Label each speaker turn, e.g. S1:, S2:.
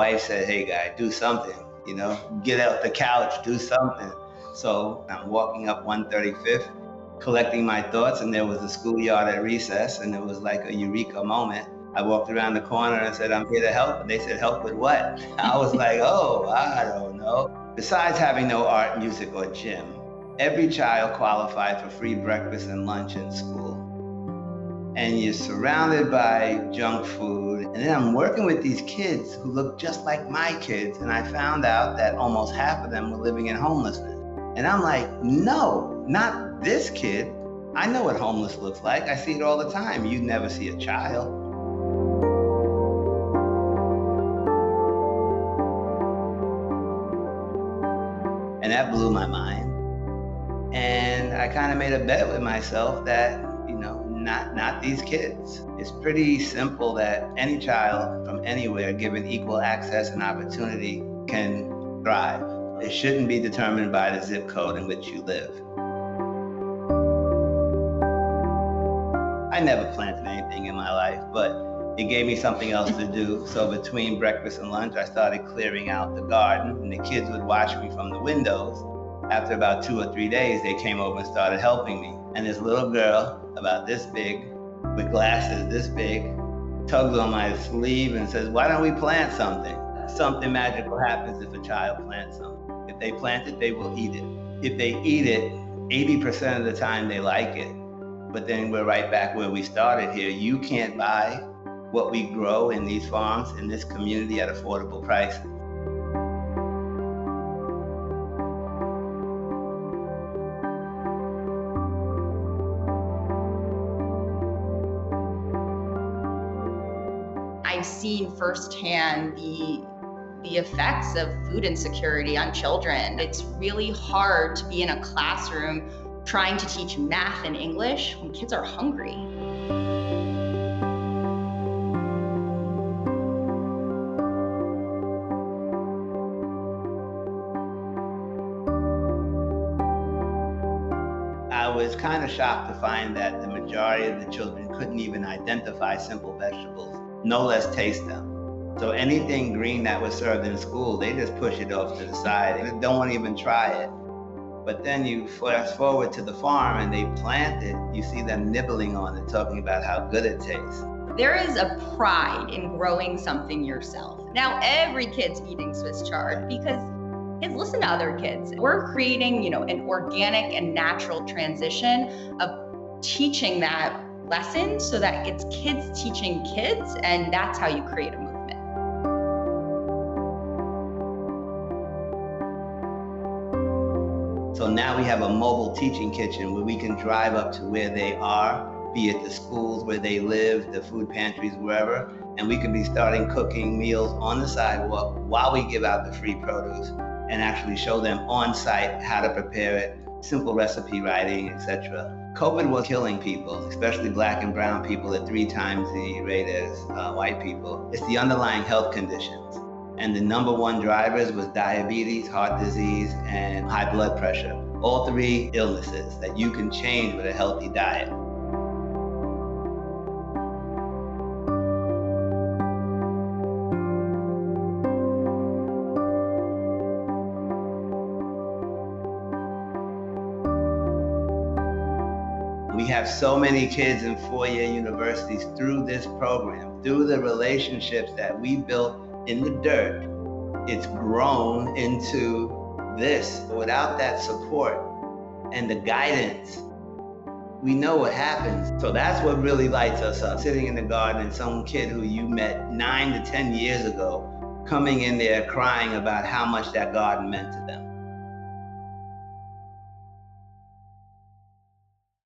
S1: wife said, hey guy, do something, get out the couch, do something. So I'm walking up 135th, collecting my thoughts, and there was a schoolyard at recess, and it was like a eureka moment. I walked around the corner and said, I'm here to help. And they said, help with what? I was like, oh, I don't know. Besides having no art, music, or gym, every child qualified for free breakfast and lunch in school. And you're surrounded by junk food. And then I'm working with these kids who look just like my kids. And I found out that almost half of them were living in homelessness. And I'm like, no, not this kid. I know what homeless looks like. I see it all the time. You never see a child. And that blew my mind. And I kind of made a bet with myself that, not these kids. It's pretty simple that any child from anywhere given equal access and opportunity can thrive. It shouldn't be determined by the zip code in which you live. I never planted anything in my life, but it gave me something else to do. So between breakfast and lunch, I started clearing out the garden, and the kids would watch me from the windows. After about 2 or 3 days, they came over and started helping me. And this little girl, about this big, with glasses this big, tugs on my sleeve and says, why don't we plant something? Something magical happens if a child plants something. If they plant it, they will eat it. If they eat it, 80% of the time they like it. But then we're right back where we started here. You can't buy what we grow in these farms in this community at affordable prices.
S2: I've seen firsthand the effects of food insecurity on children. It's really hard to be in a classroom trying to teach math and English when kids are hungry.
S1: I was kind of shocked to find that the majority of the children couldn't even identify simple vegetables, no less taste them. So anything green that was served in school, they just push it off to the side and don't want to even try it. But then you fast forward to the farm and they plant it, you see them nibbling on it, talking about how good it tastes.
S2: There is a pride in growing something yourself. Now every kid's eating Swiss chard because kids listen to other kids. We're creating, an organic and natural transition of teaching that lesson so that it's kids teaching kids, and that's how you create a movement.
S1: So now we have a mobile teaching kitchen where we can drive up to where they are, be it the schools where they live, the food pantries, wherever, and we can be starting cooking meals on the sidewalk while we give out the free produce and actually show them on site how to prepare it, simple recipe writing, etc. COVID was killing people, especially Black and brown people at 3 times the rate as white people. It's the underlying health conditions. And the #1 drivers was diabetes, heart disease, and high blood pressure. All 3 illnesses that you can change with a healthy diet. We have so many kids in 4-year universities through this program, through the relationships that we built in the dirt. It's grown into this. Without that support and the guidance, we know what happens. So that's what really lights us up. Sitting in the garden and some kid who you met 9 to 10 years ago coming in there crying about how much that garden meant to them.